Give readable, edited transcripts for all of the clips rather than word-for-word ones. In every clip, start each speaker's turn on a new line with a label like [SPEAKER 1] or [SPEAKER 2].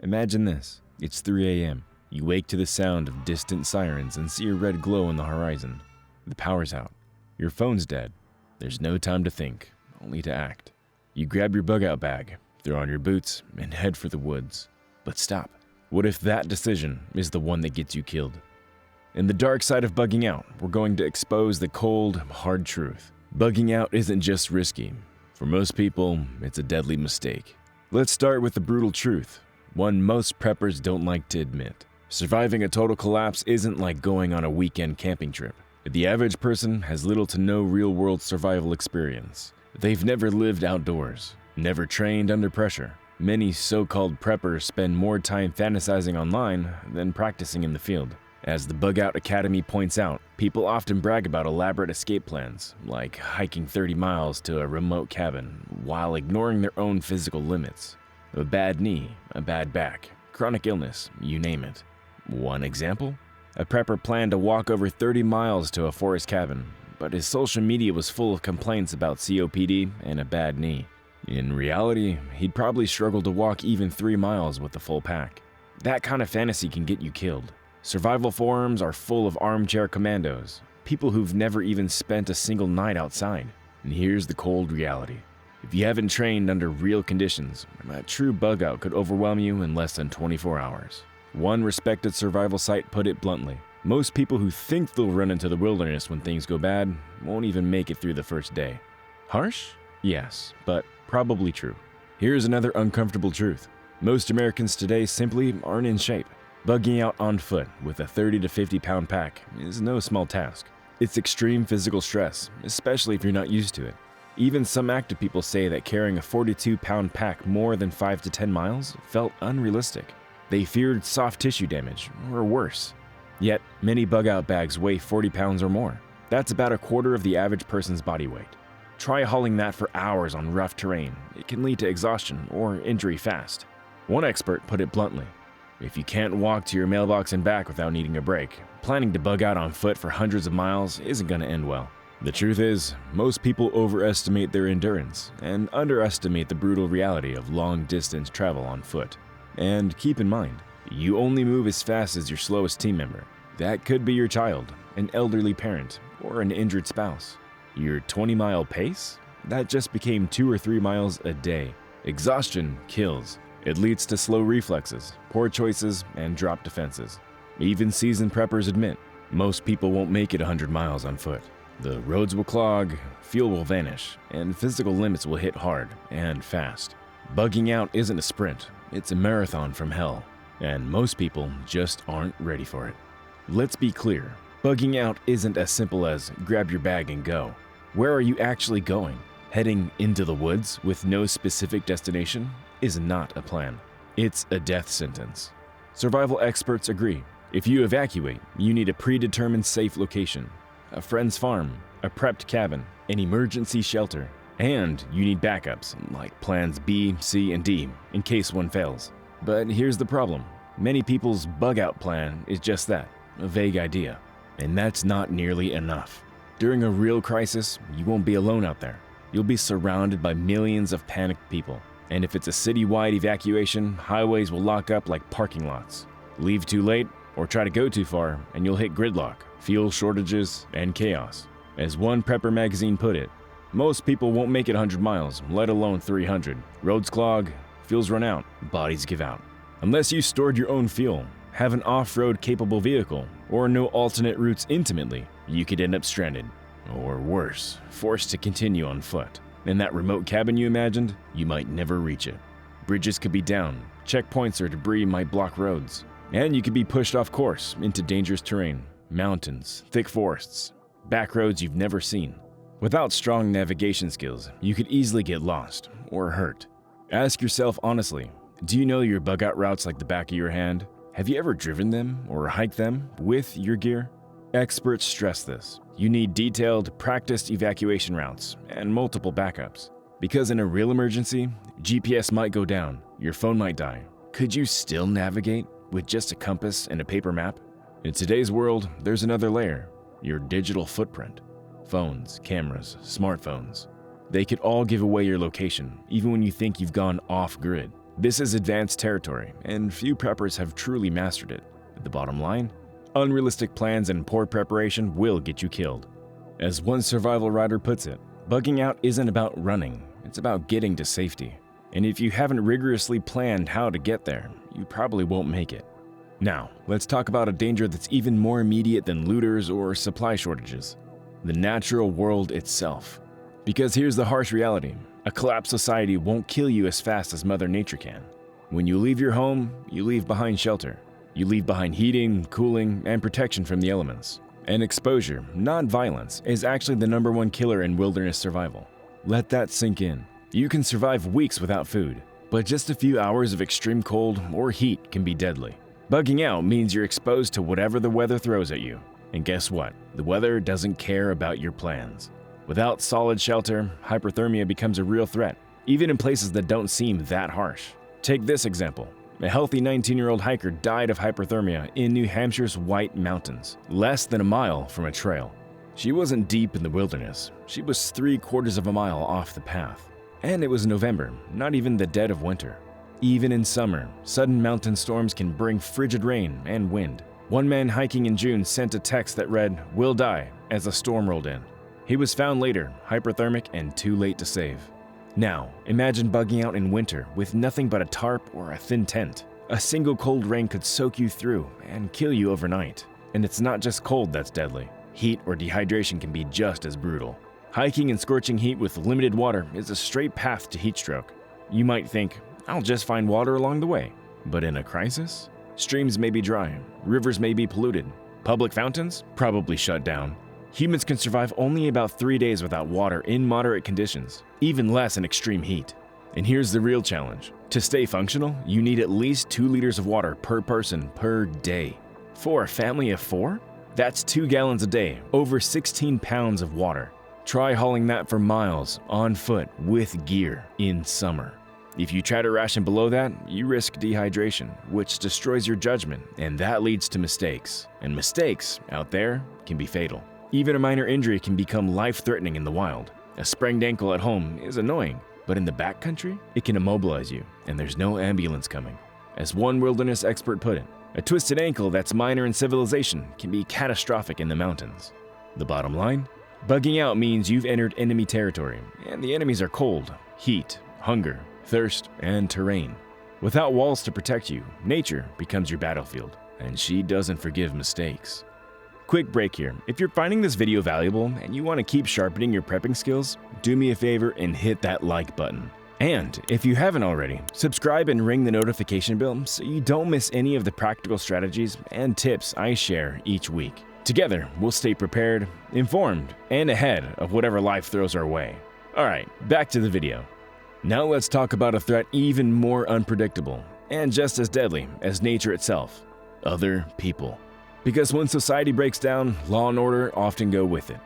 [SPEAKER 1] Imagine this. It's 3 a.m. You wake to the sound of distant sirens and see a red glow on the horizon. The power's out. Your phone's dead. There's no time to think, only to act. You grab your bug-out bag, throw on your boots, and head for the woods. But stop. What if that decision is the one that gets you killed? In the dark side of bugging out, we're going to expose the cold, hard truth. Bugging out isn't just risky. For most people, it's a deadly mistake. Let's start with the brutal truth, one most preppers don't like to admit. Surviving a total collapse isn't like going on a weekend camping trip. The average person has little to no real-world survival experience. They've never lived outdoors, never trained under pressure. Many so-called preppers spend more time fantasizing online than practicing in the field. As the Bug Out Academy points out, people often brag about elaborate escape plans, like hiking 30 miles to a remote cabin, while ignoring their own physical limits. A bad knee, a bad back, chronic illness, you name it. One example? A prepper planned to walk over 30 miles to a forest cabin, but his social media was full of complaints about COPD and a bad knee. In reality, he'd probably struggle to walk even 3 miles with a full pack. That kind of fantasy can get you killed. Survival forums are full of armchair commandos, people who've never even spent a single night outside. And here's the cold reality. If you haven't trained under real conditions, a true bug out could overwhelm you in less than 24 hours. One respected survival site put it bluntly. Most people who think they'll run into the wilderness when things go bad won't even make it through the first day. Harsh? Yes, but probably true. Here's another uncomfortable truth. Most Americans today simply aren't in shape. Bugging out on foot with a 30 to 50 pound pack is no small task. It's extreme physical stress, especially if you're not used to it. Even some active people say that carrying a 42-pound pack more than 5 to 10 miles felt unrealistic. They feared soft tissue damage, or worse. Yet, many bug-out bags weigh 40 pounds or more. That's about a quarter of the average person's body weight. Try hauling that for hours on rough terrain. It can lead to exhaustion or injury fast. One expert put it bluntly. If you can't walk to your mailbox and back without needing a break, planning to bug out on foot for hundreds of miles isn't going to end well. The truth is, most people overestimate their endurance and underestimate the brutal reality of long-distance travel on foot. And keep in mind, you only move as fast as your slowest team member. That could be your child, an elderly parent, or an injured spouse. Your 20-mile pace? That just became 2 or 3 miles a day. Exhaustion kills. It leads to slow reflexes, poor choices, and dropped defenses. Even seasoned preppers admit, most people won't make it 100 miles on foot. The roads will clog, fuel will vanish, and physical limits will hit hard and fast. Bugging out isn't a sprint, it's a marathon from hell, and most people just aren't ready for it. Let's be clear, bugging out isn't as simple as grab your bag and go. Where are you actually going? Heading into the woods with no specific destination is not a plan. It's a death sentence. Survival experts agree. If you evacuate, you need a predetermined safe location, a friend's farm, a prepped cabin, an emergency shelter, and you need backups like plans B, C, and D in case one fails. But here's the problem. Many people's bug-out plan is just that, a vague idea. And that's not nearly enough. During a real crisis, you won't be alone out there. You'll be surrounded by millions of panicked people. And if it's a city-wide evacuation, highways will lock up like parking lots. Leave too late or try to go too far, and you'll hit gridlock, fuel shortages, and chaos. As one prepper magazine put it, most people won't make it 100 miles, let alone 300. Roads clog, fuels run out, bodies give out. Unless you stored your own fuel, have an off-road capable vehicle, or know alternate routes intimately, you could end up stranded. Or worse, forced to continue on foot. In that remote cabin you imagined, you might never reach it. Bridges could be down, checkpoints or debris might block roads, and you could be pushed off course into dangerous terrain, mountains, thick forests, back roads you've never seen. Without strong navigation skills, you could easily get lost or hurt. Ask yourself honestly, do you know your bug-out routes like the back of your hand? Have you ever driven them or hiked them with your gear? Experts stress this. You need detailed, practiced evacuation routes and multiple backups. Because in a real emergency, GPS might go down, your phone might die. Could you still navigate with just a compass and a paper map? In today's world, there's another layer, your digital footprint. Phones, cameras, smartphones. They could all give away your location, even when you think you've gone off-grid. This is advanced territory, and few preppers have truly mastered it. The bottom line? Unrealistic plans and poor preparation will get you killed. As one survival writer puts it, bugging out isn't about running, it's about getting to safety. And if you haven't rigorously planned how to get there, you probably won't make it. Now, let's talk about a danger that's even more immediate than looters or supply shortages: the natural world itself. Because here's the harsh reality: a collapsed society won't kill you as fast as Mother Nature can. When you leave your home, you leave behind shelter. You leave behind heating, cooling, and protection from the elements. And exposure, not violence, is actually the #1 killer in wilderness survival. Let that sink in. You can survive weeks without food, but just a few hours of extreme cold or heat can be deadly. Bugging out means you're exposed to whatever the weather throws at you. And guess what? The weather doesn't care about your plans. Without solid shelter, hypothermia becomes a real threat, even in places that don't seem that harsh. Take this example. A healthy 19-year-old hiker died of hypothermia in New Hampshire's White Mountains, less than a mile from a trail. She wasn't deep in the wilderness. She was 3/4 of a mile off the path. And it was November, not even the dead of winter. Even in summer, sudden mountain storms can bring frigid rain and wind. One man hiking in June sent a text that read, "Will die," as a storm rolled in. He was found later, hypothermic and too late to save. Now, imagine bugging out in winter with nothing but a tarp or a thin tent. A single cold rain could soak you through and kill you overnight. And it's not just cold that's deadly. Heat or dehydration can be just as brutal. Hiking in scorching heat with limited water is a straight path to heat stroke. You might think, I'll just find water along the way. But in a crisis? Streams may be dry, rivers may be polluted, public fountains probably shut down. Humans can survive only about 3 days without water in moderate conditions, even less in extreme heat. And here's the real challenge. To stay functional, you need at least 2 liters of water per person per day. For a family of 4? That's 2 gallons a day, over 16 pounds of water. Try hauling that for miles, on foot, with gear, in summer. If you try to ration below that, you risk dehydration, which destroys your judgment, and that leads to mistakes. And mistakes, out there, can be fatal. Even a minor injury can become life-threatening in the wild. A sprained ankle at home is annoying, but in the backcountry, it can immobilize you, and there's no ambulance coming. As one wilderness expert put it, a twisted ankle that's minor in civilization can be catastrophic in the mountains. The bottom line? Bugging out means you've entered enemy territory, and the enemies are cold, heat, hunger, thirst, and terrain. Without walls to protect you, nature becomes your battlefield, and she doesn't forgive mistakes. Quick break here. If you're finding this video valuable and you want to keep sharpening your prepping skills, do me a favor and hit that like button. And if you haven't already, subscribe and ring the notification bell so you don't miss any of the practical strategies and tips I share each week. Together, we'll stay prepared, informed, and ahead of whatever life throws our way. Alright, back to the video. Now let's talk about a threat even more unpredictable and just as deadly as nature itself: other people. Because when society breaks down, law and order often go with it.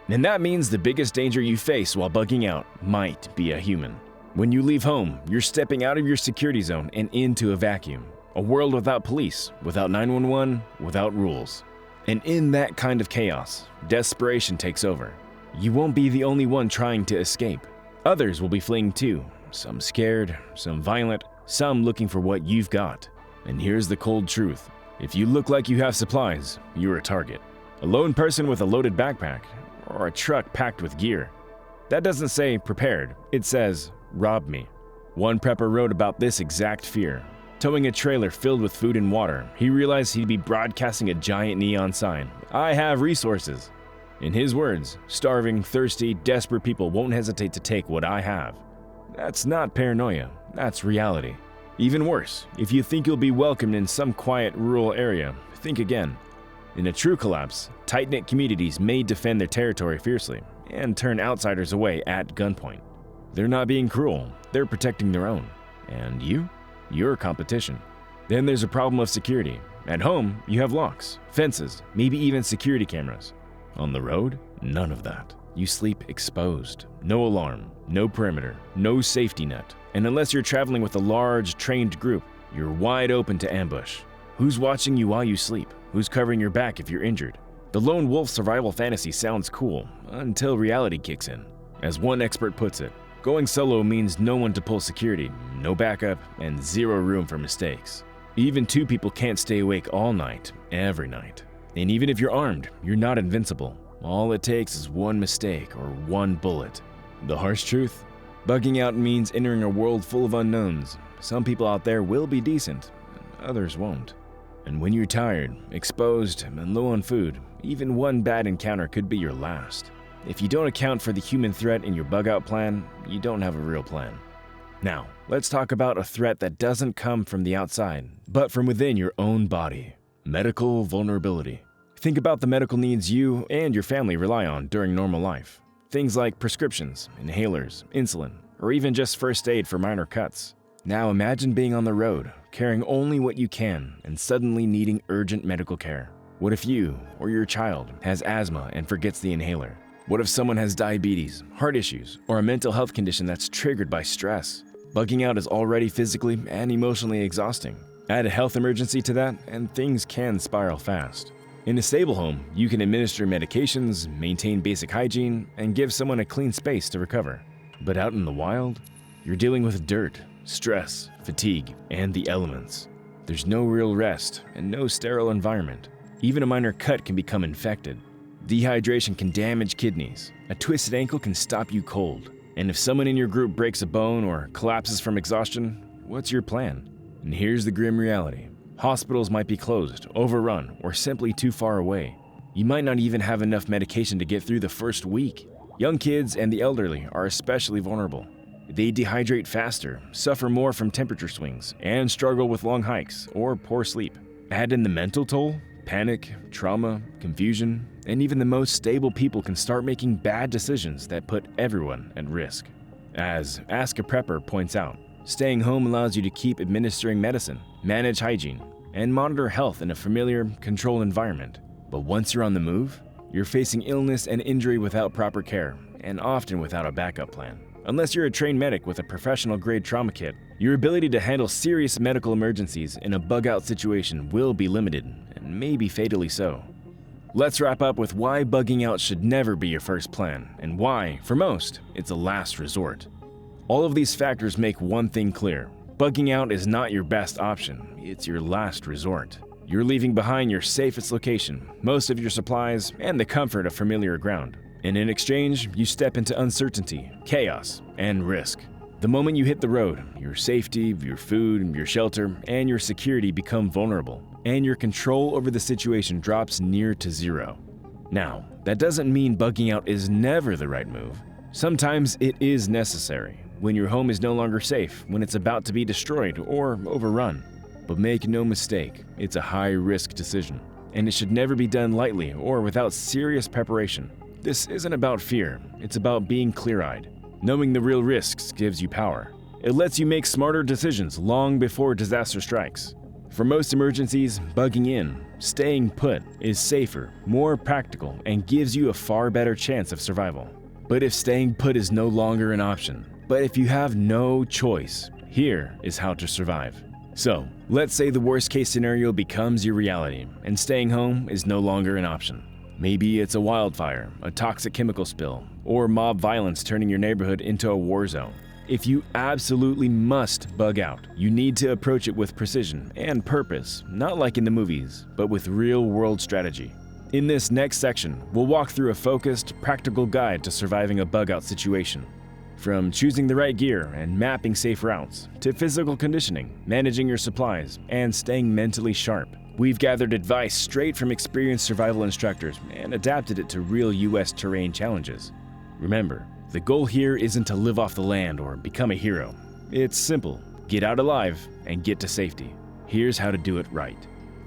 [SPEAKER 1] And that means the biggest danger you face while bugging out might be a human. When you leave home, you're stepping out of your security zone and into a vacuum. A world without police, without 911, without rules. And in that kind of chaos, desperation takes over. You won't be the only one trying to escape. Others will be fleeing too, some scared, some violent, some looking for what you've got. And here's the cold truth. If you look like you have supplies, you're a target. A lone person with a loaded backpack, or a truck packed with gear. That doesn't say prepared, it says rob me. One prepper wrote about this exact fear. Towing a trailer filled with food and water, he realized he'd be broadcasting a giant neon sign: "I have resources." In his words, starving, thirsty, desperate people won't hesitate to take what I have. That's not paranoia, that's reality. Even worse, if you think you'll be welcomed in some quiet rural area, think again. In a true collapse, tight-knit communities may defend their territory fiercely and turn outsiders away at gunpoint. They're not being cruel, they're protecting their own. And you're competition. Then there's a problem of security. At home, you have locks, fences, maybe even security cameras. On the road, none of that. You sleep exposed. No alarm, no perimeter, no safety net. And unless you're traveling with a large, trained group, you're wide open to ambush. Who's watching you while you sleep? Who's covering your back if you're injured? The lone wolf survival fantasy sounds cool, until reality kicks in. As one expert puts it, Going solo means no one to pull security, no backup, and zero room for mistakes. Even two people can't stay awake all night, every night. And even if you're armed, you're not invincible. All it takes is one mistake or one bullet. The harsh truth? Bugging out means entering a world full of unknowns. Some people out there will be decent, and others won't. And when you're tired, exposed, and low on food, even one bad encounter could be your last. If you don't account for the human threat in your bug-out plan, you don't have a real plan. Now, let's talk about a threat that doesn't come from the outside, but from within your own body. Medical vulnerability. Think about the medical needs you and your family rely on during normal life. Things like prescriptions, inhalers, insulin, or even just first aid for minor cuts. Now imagine being on the road, carrying only what you can, and suddenly needing urgent medical care. What if you or your child has asthma and forgets the inhaler? What if someone has diabetes, heart issues, or a mental health condition that's triggered by stress? Bugging out is already physically and emotionally exhausting. Add a health emergency to that, and things can spiral fast. In a stable home, you can administer medications, maintain basic hygiene, and give someone a clean space to recover. But out in the wild, you're dealing with dirt, stress, fatigue, and the elements. There's no real rest and no sterile environment. Even a minor cut can become infected. Dehydration can damage kidneys. A twisted ankle can stop you cold. And if someone in your group breaks a bone or collapses from exhaustion, what's your plan? And here's the grim reality. Hospitals might be closed, overrun, or simply too far away. You might not even have enough medication to get through the first week. Young kids and the elderly are especially vulnerable. They dehydrate faster, suffer more from temperature swings, and struggle with long hikes or poor sleep. Add in the mental toll. Panic, trauma, confusion, and even the most stable people can start making bad decisions that put everyone at risk. As Ask a Prepper points out, staying home allows you to keep administering medicine, manage hygiene, and monitor health in a familiar, controlled environment. But once you're on the move, you're facing illness and injury without proper care, and often without a backup plan. Unless you're a trained medic with a professional-grade trauma kit, your ability to handle serious medical emergencies in a bug-out situation will be limited, and maybe fatally so. Let's wrap up with why bugging out should never be your first plan, and why, for most, it's a last resort. All of these factors make one thing clear. Bugging out is not your best option, it's your last resort. You're leaving behind your safest location, most of your supplies, and the comfort of familiar ground. And in exchange, you step into uncertainty, chaos, and risk. The moment you hit the road, your safety, your food, your shelter, and your security become vulnerable, and your control over the situation drops near to zero. Now, that doesn't mean bugging out is never the right move. Sometimes it is necessary, when your home is no longer safe, when it's about to be destroyed or overrun. But make no mistake, it's a high-risk decision, and it should never be done lightly or without serious preparation. This isn't about fear, it's about being clear-eyed. Knowing the real risks gives you power. It lets you make smarter decisions long before disaster strikes. For most emergencies, bugging in, staying put, is safer, more practical, and gives you a far better chance of survival. But if staying put is no longer an option, but if you have no choice, here is how to survive. So, let's say the worst-case scenario becomes your reality, and staying home is no longer an option. Maybe it's a wildfire, a toxic chemical spill, or mob violence turning your neighborhood into a war zone. If you absolutely must bug out, you need to approach it with precision and purpose, not like in the movies, but with real-world strategy. In this next section, we'll walk through a focused, practical guide to surviving a bug-out situation. From choosing the right gear and mapping safe routes, to physical conditioning, managing your supplies, and staying mentally sharp. We've gathered advice straight from experienced survival instructors and adapted it to real US terrain challenges. Remember, the goal here isn't to live off the land or become a hero. It's simple. Get out alive and get to safety. Here's how to do it right.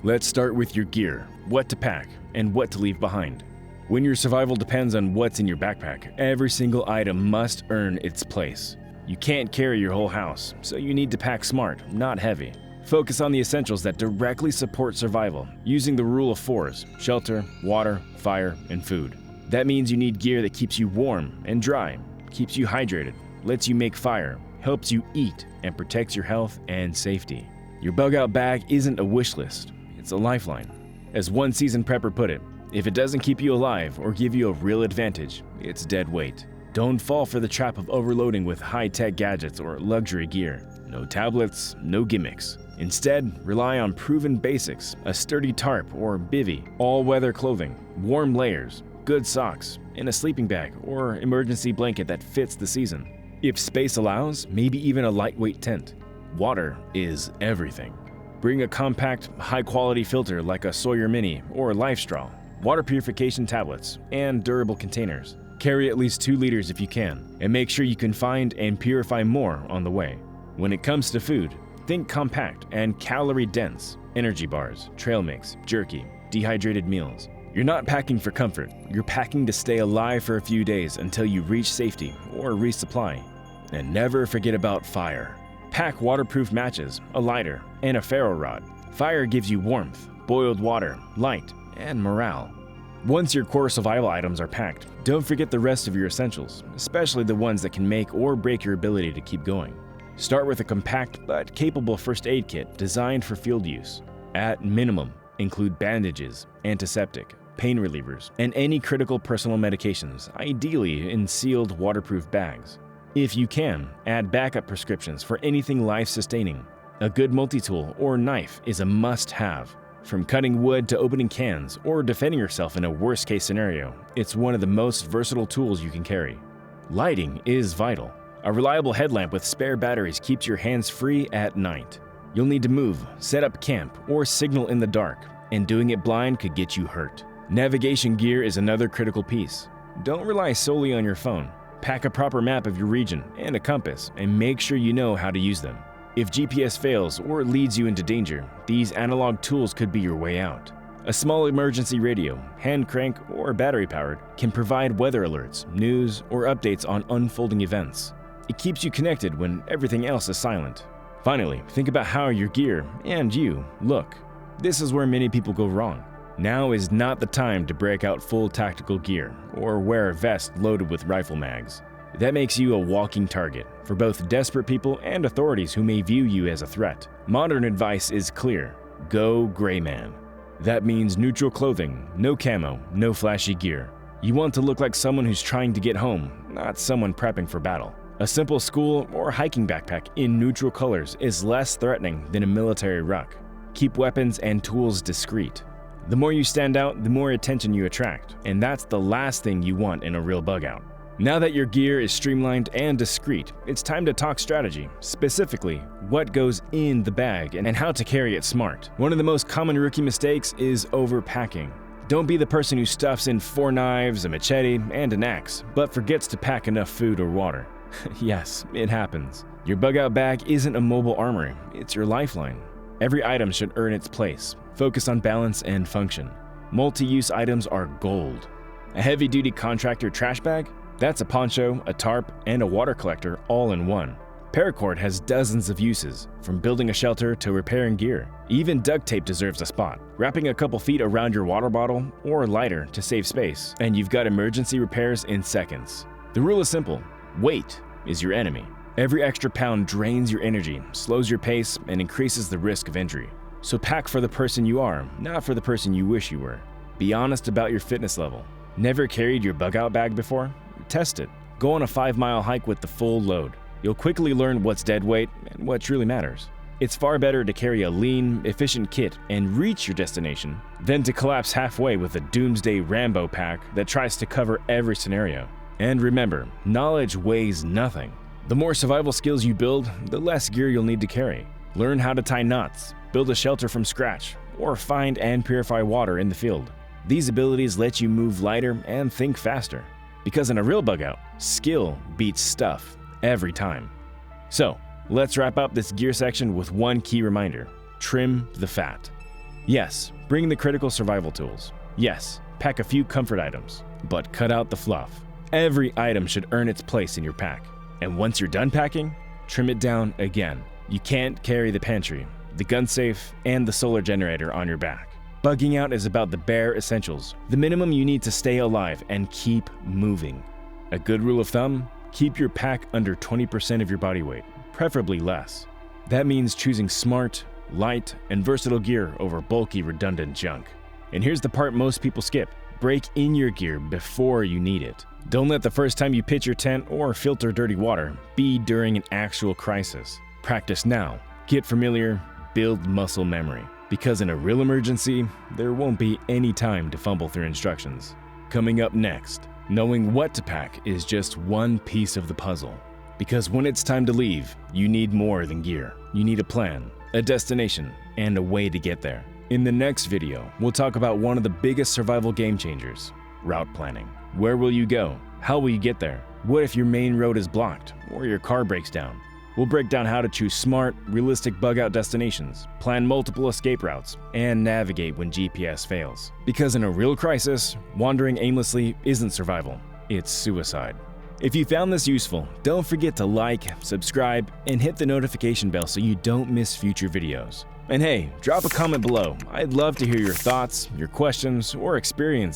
[SPEAKER 1] Let's start with your gear, what to pack, and what to leave behind. When your survival depends on what's in your backpack, every single item must earn its place. You can't carry your whole house, so you need to pack smart, not heavy. Focus on the essentials that directly support survival, using the rule of fours: shelter, water, fire, and food. That means you need gear that keeps you warm and dry, keeps you hydrated, lets you make fire, helps you eat, and protects your health and safety. Your bug-out bag isn't a wish list, it's a lifeline. As one seasoned prepper put it, if it doesn't keep you alive or give you a real advantage, it's dead weight. Don't fall for the trap of overloading with high-tech gadgets or luxury gear. No tablets, no gimmicks. Instead, rely on proven basics, a sturdy tarp or bivvy, all-weather clothing, warm layers, good socks, and a sleeping bag or emergency blanket that fits the season. If space allows, maybe even a lightweight tent. Water is everything. Bring a compact, high-quality filter like a Sawyer Mini or LifeStraw, water purification tablets, and durable containers. Carry at least 2 liters if you can, and make sure you can find and purify more on the way. When it comes to food, think compact and calorie-dense. Energy bars, trail mix, jerky, dehydrated meals. You're not packing for comfort, you're packing to stay alive for a few days until you reach safety or resupply. And never forget about fire. Pack waterproof matches, a lighter, and a ferro rod. Fire gives you warmth, boiled water, light, and morale. Once your core survival items are packed, don't forget the rest of your essentials, especially the ones that can make or break your ability to keep going. Start with a compact but capable first aid kit designed for field use. At minimum, include bandages, antiseptic, pain relievers, and any critical personal medications, ideally in sealed waterproof bags. If you can, add backup prescriptions for anything life-sustaining. A good multi-tool or knife is a must-have. From cutting wood to opening cans or defending yourself in a worst-case scenario, it's one of the most versatile tools you can carry. Lighting is vital. A reliable headlamp with spare batteries keeps your hands free at night. You'll need to move, set up camp, or signal in the dark, and doing it blind could get you hurt. Navigation gear is another critical piece. Don't rely solely on your phone. Pack a proper map of your region and a compass, and make sure you know how to use them. If GPS fails or leads you into danger, these analog tools could be your way out. A small emergency radio, hand crank or battery-powered, can provide weather alerts, news, or updates on unfolding events. It keeps you connected when everything else is silent. Finally, think about how your gear, and you, look. This is where many people go wrong. Now is not the time to break out full tactical gear or wear a vest loaded with rifle mags. That makes you a walking target for both desperate people and authorities who may view you as a threat. Modern advice is clear: go gray man. That means neutral clothing, no camo, no flashy gear. You want to look like someone who's trying to get home, not someone prepping for battle. A simple school or hiking backpack in neutral colors is less threatening than a military ruck. Keep weapons and tools discreet. The more you stand out, the more attention you attract, and that's the last thing you want in a real bug out. Now that your gear is streamlined and discreet, it's time to talk strategy, specifically what goes in the bag and how to carry it smart. One of the most common rookie mistakes is overpacking. Don't be the person who stuffs in 4 knives, a machete, and an axe, but forgets to pack enough food or water. Yes, it happens. Your bug out bag isn't a mobile armory, it's your lifeline. Every item should earn its place. Focus on balance and function. Multi-use items are gold. A heavy-duty contractor trash bag? That's a poncho, a tarp, and a water collector all in one. Paracord has dozens of uses, from building a shelter to repairing gear. Even duct tape deserves a spot. Wrapping a couple feet around your water bottle or lighter to save space, and you've got emergency repairs in seconds. The rule is simple: weight is your enemy. Every extra pound drains your energy, slows your pace, and increases the risk of injury. So pack for the person you are, not for the person you wish you were. Be honest about your fitness level. Never carried your bug out bag before? Test it. Go on a 5-mile hike with the full load. You'll quickly learn what's dead weight and what truly matters. It's far better to carry a lean, efficient kit and reach your destination than to collapse halfway with a doomsday Rambo pack that tries to cover every scenario. And remember, knowledge weighs nothing. The more survival skills you build, the less gear you'll need to carry. Learn how to tie knots, build a shelter from scratch, or find and purify water in the field. These abilities let you move lighter and think faster. Because in a real bug out, skill beats stuff every time. So, let's wrap up this gear section with one key reminder: trim the fat. Yes, bring the critical survival tools. Yes, pack a few comfort items, but cut out the fluff. Every item should earn its place in your pack. And once you're done packing, trim it down again. You can't carry the pantry, the gun safe, and the solar generator on your back. Bugging out is about the bare essentials, the minimum you need to stay alive and keep moving. A good rule of thumb: keep your pack under 20% of your body weight, preferably less. That means choosing smart, light, and versatile gear over bulky, redundant junk. And here's the part most people skip: break in your gear before you need it. Don't let the first time you pitch your tent or filter dirty water be during an actual crisis. Practice now, get familiar, build muscle memory. Because in a real emergency, there won't be any time to fumble through instructions. Coming up next, knowing what to pack is just one piece of the puzzle. Because when it's time to leave, you need more than gear. You need a plan, a destination, and a way to get there. In the next video, we'll talk about one of the biggest survival game changers, route planning. Where will you go? How will you get there? What if your main road is blocked or your car breaks down? We'll break down how to choose smart, realistic bug-out destinations, plan multiple escape routes, and navigate when GPS fails. Because in a real crisis, wandering aimlessly isn't survival, it's suicide. If you found this useful, don't forget to like, subscribe, and hit the notification bell so you don't miss future videos. And hey, drop a comment below. I'd love to hear your thoughts, your questions, or experiences.